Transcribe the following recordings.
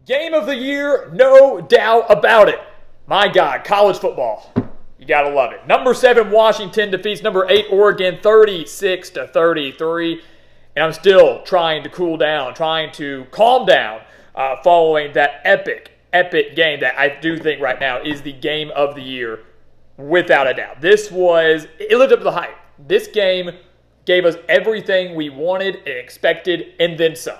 Game of the year, no doubt about it. My God, college football. You got to love it. Number 7, Washington defeats number 8, Oregon, 36-33. And I'm still trying to cool down, trying to calm down following that epic game that I do think right now is the game of the year without a doubt. It lived up to the hype. This game gave us everything we wanted and expected and then some.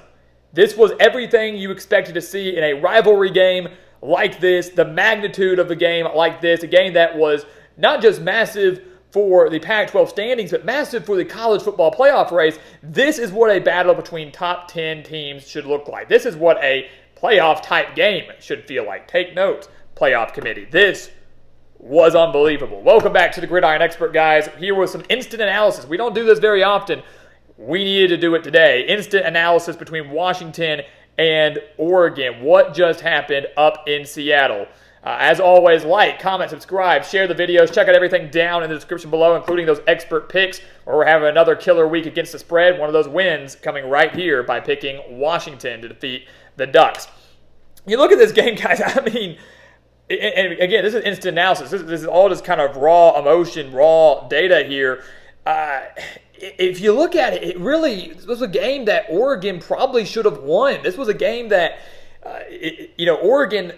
This was everything you expected to see in a rivalry game like this, the magnitude of the game like this, a game that was not just massive for the Pac-12 standings, but massive for the college football playoff race. This is what a battle between top 10 teams should look like. This is what a playoff-type game should feel like. Take notes, playoff committee. This was unbelievable. Welcome back to the Gridiron Expert, guys. Here was some instant analysis. We don't do this very often. We needed to do it today. Instant analysis between Washington and Oregon. What just happened up in Seattle? As always, like, comment, subscribe, share the videos. Check out everything down in the description below, including those expert picks, where we're having another killer week against the spread. One of those wins coming right here by picking Washington to defeat the Ducks. You look at this game, guys, I mean, and again, this is instant analysis. This is all just kind of raw emotion, raw data here. If you look at it, this was a game that Oregon probably should have won. This was a game that, Oregon,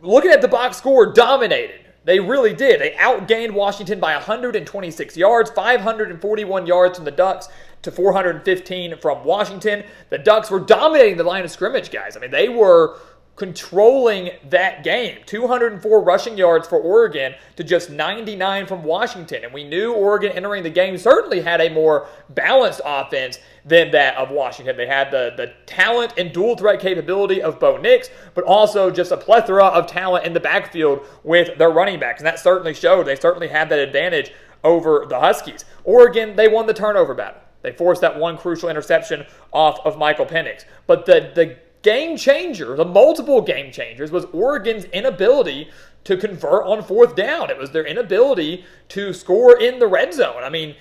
looking at the box score, dominated. They really did. They outgained Washington by 126 yards, 541 yards from the Ducks to 415 from Washington. The Ducks were dominating the line of scrimmage, guys. I mean, they were controlling that game. 204 rushing yards for Oregon to just 99 from Washington. And we knew Oregon entering the game certainly had a more balanced offense than that of Washington. They had the talent and dual threat capability of Bo Nix, but also just a plethora of talent in the backfield with their running backs. And that certainly showed. They certainly had that advantage over the Huskies. Oregon, they won the turnover battle. They forced that one crucial interception off of Michael Penix. But the game changer, the multiple game changers, was Oregon's inability to convert on fourth down. It was their inability to score in the red zone. I mean,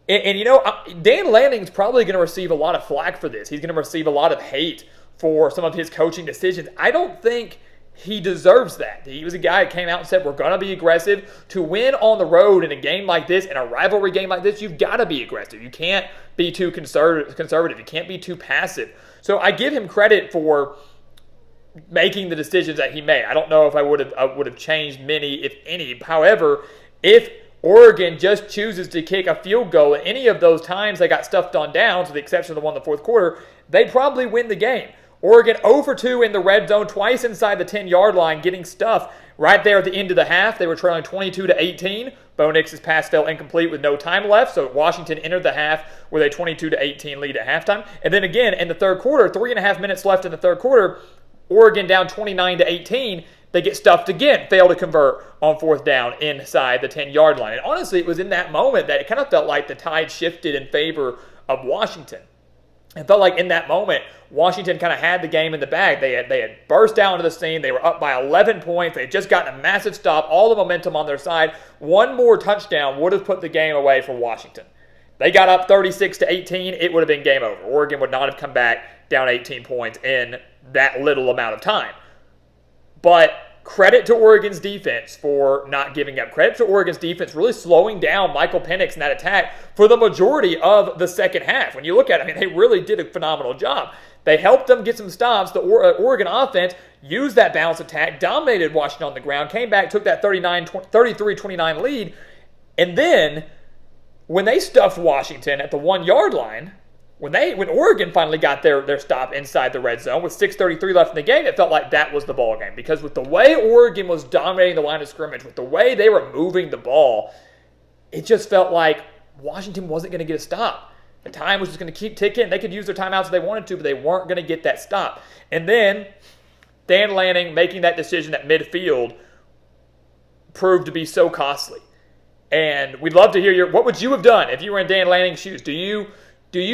Dan Lanning's probably going to receive a lot of flack for this. He's going to receive a lot of hate for some of his coaching decisions. I don't think he deserves that. He was a guy that came out and said, we're going to be aggressive. To win on the road in a game like this, in a rivalry game like this, you've got to be aggressive. You can't be too conservative. You can't be too passive. So I give him credit for making the decisions that he made. I don't know if I would have changed many, if any. However, if Oregon just chooses to kick a field goal at any of those times they got stuffed on downs, with the exception of the one in the fourth quarter, they'd probably win the game. Oregon 0 for 2 in the red zone, twice inside the 10-yard line, getting stuffed right there at the end of the half. They were trailing 22-18. Bo Nix's pass fell incomplete with no time left, so Washington entered the half with a 22-18 lead at halftime. And then again, in the third quarter, 3.5 minutes left in the third quarter, Oregon down 29-18. They get stuffed again, fail to convert on fourth down inside the 10-yard line. And honestly, it was in that moment that it kind of felt like the tide shifted in favor of Washington. It felt like in that moment, Washington kind of had the game in the bag. They had burst out into the scene. They were up by 11 points. They had just gotten a massive stop, all the momentum on their side. One more touchdown would have put the game away for Washington. They got up 36-18. It would have been game over. Oregon would not have come back down 18 points in that little amount of time. But credit to Oregon's defense for not giving up. Credit to Oregon's defense really slowing down Michael Penix in that attack for the majority of the second half. When you look at it, I mean, they really did a phenomenal job. They helped them get some stops. The Oregon offense used that balanced attack, dominated Washington on the ground, came back, took that 33-29 lead. And then when they stuffed Washington at the 1-yard line, when Oregon finally got their stop inside the red zone with 6:33 left in the game, it felt like that was the ball game. Because with the way Oregon was dominating the line of scrimmage, with the way they were moving the ball, it just felt like Washington wasn't going to get a stop. The time was just going to keep ticking. They could use their timeouts if they wanted to, but they weren't going to get that stop. And then Dan Lanning making that decision at midfield proved to be so costly. And we'd love to hear what would you have done if you were in Dan Lanning's shoes? Do you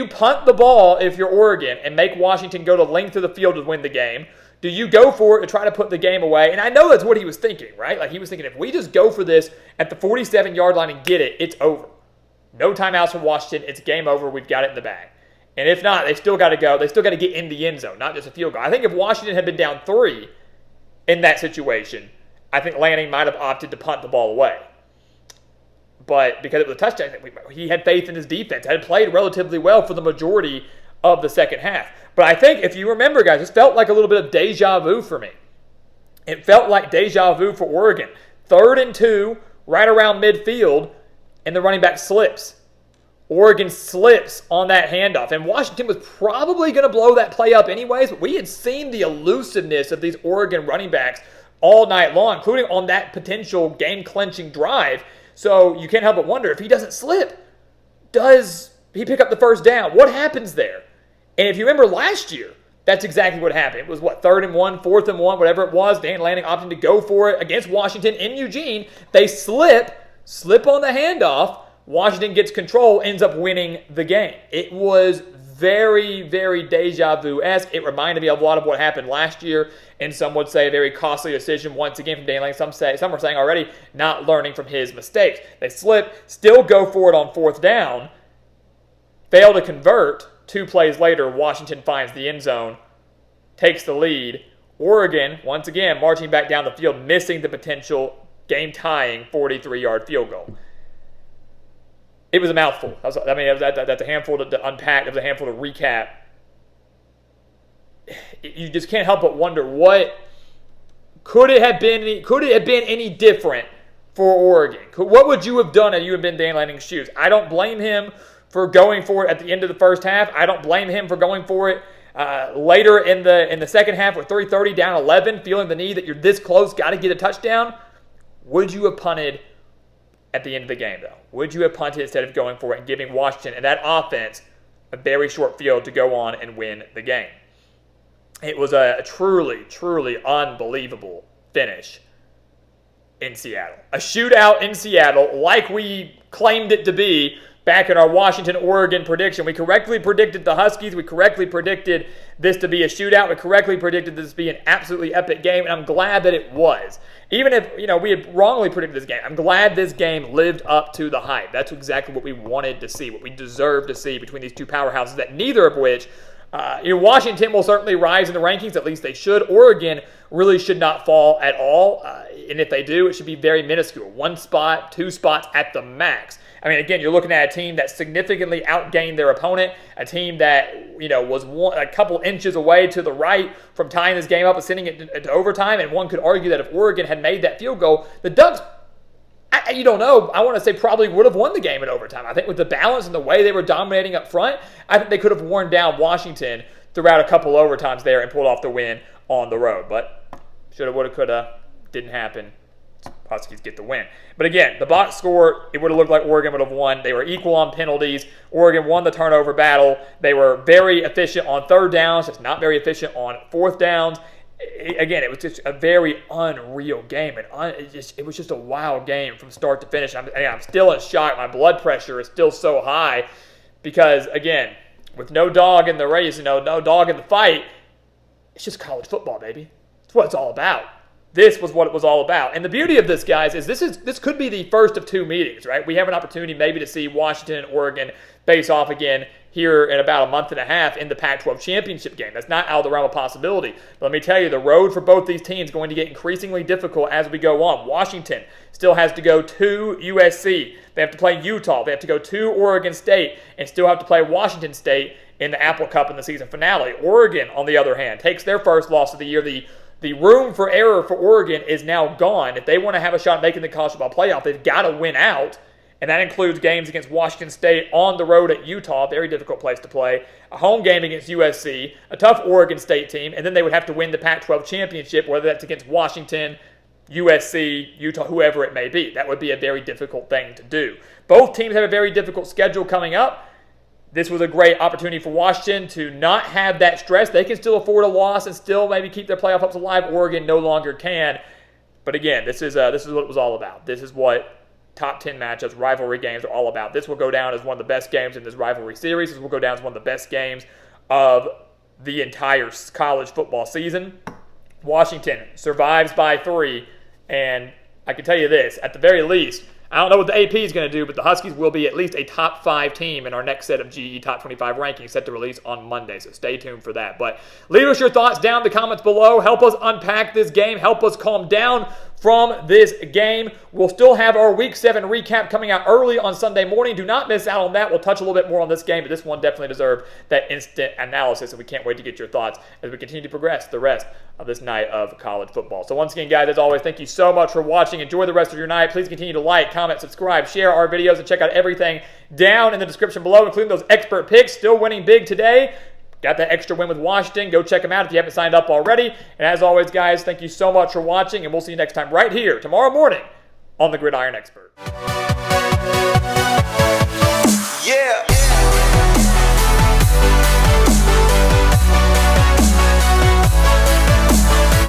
punt the ball if you're Oregon and make Washington go the length of the field to win the game? Do you go for it to try to put the game away? And I know that's what he was thinking, right? Like he was thinking, if we just go for this at the 47-yard line and get it, it's over. No timeouts from Washington. It's game over. We've got it in the bag. And if not, they still got to go. They still got to get in the end zone, not just a field goal. I think if Washington had been down 3 in that situation, I think Lanning might have opted to punt the ball away. But because it was a touchdown, he had faith in his defense. Had played relatively well for the majority of the second half. But I think, if you remember, guys, this felt like a little bit of deja vu for me. It felt like deja vu for Oregon. 3rd and 2, right around midfield, and the running back slips. Oregon slips on that handoff. And Washington was probably going to blow that play up anyways, but we had seen the elusiveness of these Oregon running backs all night long, including on that potential game-clinching drive. So you can't help but wonder, if he doesn't slip, does he pick up the first down? What happens there? And if you remember last year, that's exactly what happened. It was, 3rd and 1, 4th and 1, whatever it was. Dan Lanning opting to go for it against Washington in Eugene. They slip on the handoff. Washington gets control, ends up winning the game. It was very, very deja vu-esque. It reminded me of a lot of what happened last year, and some would say a very costly decision once again from Dan Lanning. Some are saying already not learning from his mistakes. They slip, still go for it on 4th down, fail to convert. 2 plays later, Washington finds the end zone, takes the lead. Oregon, once again, marching back down the field, missing the potential game-tying 43-yard field goal. It was a mouthful. That's a handful to unpack. It was a handful to recap. You just can't help but wonder, what could it have been any different for Oregon? What would you have done if you had been Dan Lanning's shoes? I don't blame him for going for it at the end of the first half. I don't blame him for going for it later in the second half with 3:30 down 11, feeling the need that you're this close, got to get a touchdown. Would you have punted at the end of the game, though? Would you have punted instead of going for it and giving Washington and that offense a very short field to go on and win the game? It was a truly, truly unbelievable finish in Seattle. A shootout in Seattle, like we claimed it to be back in our Washington-Oregon prediction. We correctly predicted the Huskies. We correctly predicted this to be a shootout. We correctly predicted this to be an absolutely epic game, and I'm glad that it was. Even if, we had wrongly predicted this game, I'm glad this game lived up to the hype. That's exactly what we wanted to see, what we deserved to see between these two powerhouses, that neither of which, Washington will certainly rise in the rankings, at least they should. Oregon really should not fall at all, and if they do, it should be very minuscule. 1 spot, 2 spots at the max. I mean, again, you're looking at a team that significantly outgained their opponent, a team that, was a couple inches away to the right from tying this game up and sending it to overtime, and one could argue that if Oregon had made that field goal, the Ducks, you don't know, I want to say probably would have won the game in overtime. I think with the balance and the way they were dominating up front, I think they could have worn down Washington throughout a couple overtimes there and pulled off the win on the road. But shoulda, woulda, coulda, didn't happen. Huskies get the win. But again, the box score, it would have looked like Oregon would have won. They were equal on penalties. Oregon won the turnover battle. They were very efficient on 3rd downs, just not very efficient on 4th downs. Again, it was just a very unreal game, and it was just a wild game from start to finish. I'm still in shock. My blood pressure is still so high because, again, with no dog in the race, no dog in the fight, it's just college football, baby. It's what it's all about. This was what it was all about. And the beauty of this, guys, is this could be the first of 2 meetings, right? We have an opportunity maybe to see Washington and Oregon face off again here in about a month and a half in the Pac-12 championship game. That's not out of the realm of possibility. But let me tell you, the road for both these teams is going to get increasingly difficult as we go on. Washington still has to go to USC. They have to play Utah. They have to go to Oregon State and still have to play Washington State in the Apple Cup in the season finale. Oregon, on the other hand, takes their first loss of the year. The room for error for Oregon is now gone. If they want to have a shot at making the college football playoff, they've got to win out. And that includes games against Washington State, on the road at Utah, very difficult place to play, a home game against USC, a tough Oregon State team, and then they would have to win the Pac-12 championship, whether that's against Washington, USC, Utah, whoever it may be. That would be a very difficult thing to do. Both teams have a very difficult schedule coming up. This was a great opportunity for Washington to not have that stress. They can still afford a loss and still maybe keep their playoff hopes alive. Oregon no longer can. But again, this is what it was all about. This is what top 10 matchups, rivalry games are all about. This will go down as one of the best games in this rivalry series. This will go down as one of the best games of the entire college football season. Washington survives by 3, and I can tell you this, at the very least, I don't know what the AP is going to do, but the Huskies will be at least a top 5 team in our next set of GE Top 25 rankings set to release on Monday, so stay tuned for that. But leave us your thoughts down in the comments below. Help us unpack this game. Help us calm down from this game. We'll still have our Week 7 recap coming out early on Sunday morning. Do not miss out on that. We'll touch a little bit more on this game, but this one definitely deserved that instant analysis, and we can't wait to get your thoughts as we continue to progress the rest of this night of college football. So once again, guys, as always, thank you so much for watching. Enjoy the rest of your night. Please continue to like, comment, subscribe, share our videos, and check out everything down in the description below, including those expert picks. Still winning big today. Got that extra win with Washington. Go check them out if you haven't signed up already. And as always, guys, thank you so much for watching, and we'll see you next time right here tomorrow morning on the Gridiron Expert. Yeah.